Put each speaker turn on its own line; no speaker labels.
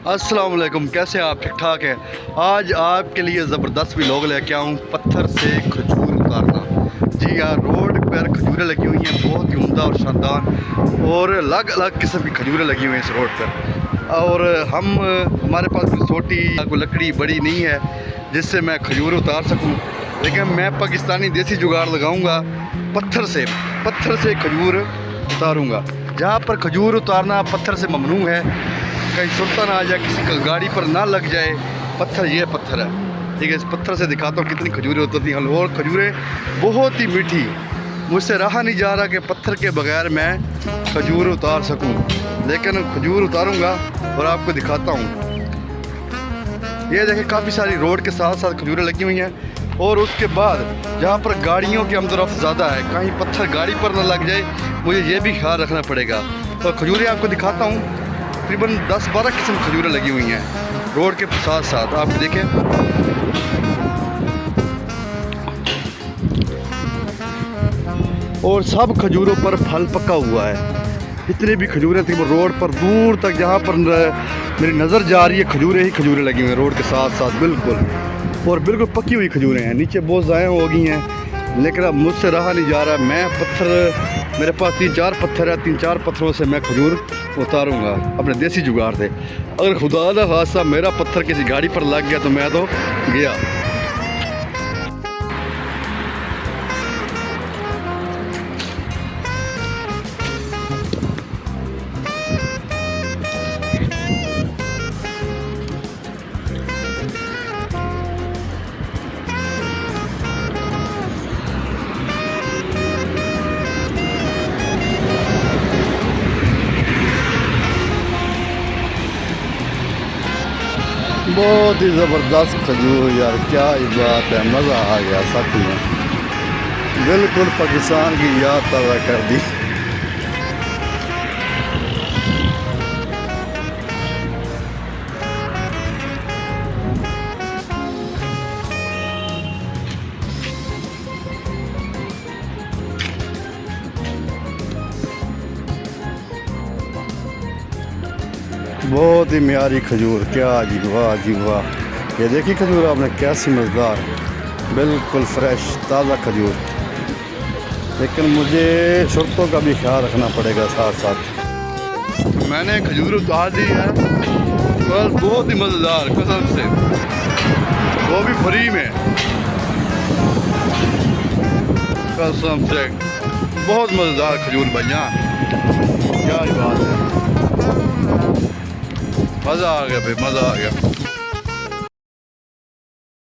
अस्सलाम वालेकुम, कैसे हैं आप? ठीक ठाक हैं। आज आपके लिए ज़बरदस्त भी लोग लेके आऊँ पत्थर से खजूर उतारना। जी हाँ, रोड पर खजूरें लगी हुई हैं, बहुत ही उम्दा और शानदार, और अलग अलग किस्म की खजूरें लगी हुई हैं इस रोड पर। और हमारे पास कोई छोटी कोई लकड़ी बड़ी नहीं है जिससे मैं खजूर उतार सकूँ, लेकिन मैं पाकिस्तानी देसी जुगाड़ लगाऊँगा। पत्थर से खजूर उतारूँगा। जहाँ पर खजूर उतारना पत्थर से ममनू है, कहीं सुल्ता ना आ जाए, किसी का गाड़ी पर ना लग जाए। ये पत्थर है, ठीक है। इस पत्थर से दिखाता हूँ कितनी खजूरें उतरती हैं, और खजूरें बहुत ही मीठी। मुझसे रहा नहीं जा रहा कि पत्थर के बगैर मैं खजूर उतार सकूँ, लेकिन खजूर उतारूँगा और आपको दिखाता हूँ। ये देखें, काफ़ी सारी रोड के साथ साथ खजूरें लगी हुई हैं। और उसके बाद जहाँ पर गाड़ियों की आमदोरफ्त ज़्यादा है, कहीं पत्थर गाड़ी पर ना लग जाए, मुझे ये भी ख्याल रखना पड़ेगा। तो खजूरें आपको दिखाता हूँ, तकरीबन 10-12 किस्म खजूरें लगी हुई हैं रोड के साथ साथ। आप देखें, और सब खजूरों पर फल पका हुआ है। जितनी भी खजूरें थी वो रोड पर दूर तक, जहाँ पर मेरी नज़र जा रही है, खजूरें ही खजूरें लगी हुई हैं रोड के साथ साथ बिल्कुल, और बिल्कुल पकी हुई खजूरें हैं। नीचे बहुत ज़ाया हो गई हैं, लेकिन अब मुझसे रहा नहीं जा रहा। मेरे पास 3-4 पत्थर है, 3-4 पत्थरों से मैं खजूर उतारूँगा अपने देसी जुगाड़ से। अगर खुदा ना खासा मेरा पत्थर किसी गाड़ी पर लग गया तो मैं तो गया। बहुत ही ज़बरदस्त खजूर यार, क्या ही बात है, मज़ा आ गया सच में। बिल्कुल पाकिस्तान की याद ताज़ा कर दी। बहुत ही म्यारी खजूर, क्या जी वाह जी वाह। ये देखिए खजूर आपने, कैसी मज़ेदार, बिल्कुल फ्रेश ताज़ा खजूर। लेकिन मुझे शर्तों का भी ख्याल रखना पड़ेगा साथ साथ। मैंने खजूर उतार दी है, बस बहुत ही मज़ेदार कसम से, वो भी फ्री में, कसम से बहुत मज़ेदार खजूर भैया, क्या ही बात है। मज़ा आ गया भाई, मज़ा आ गया।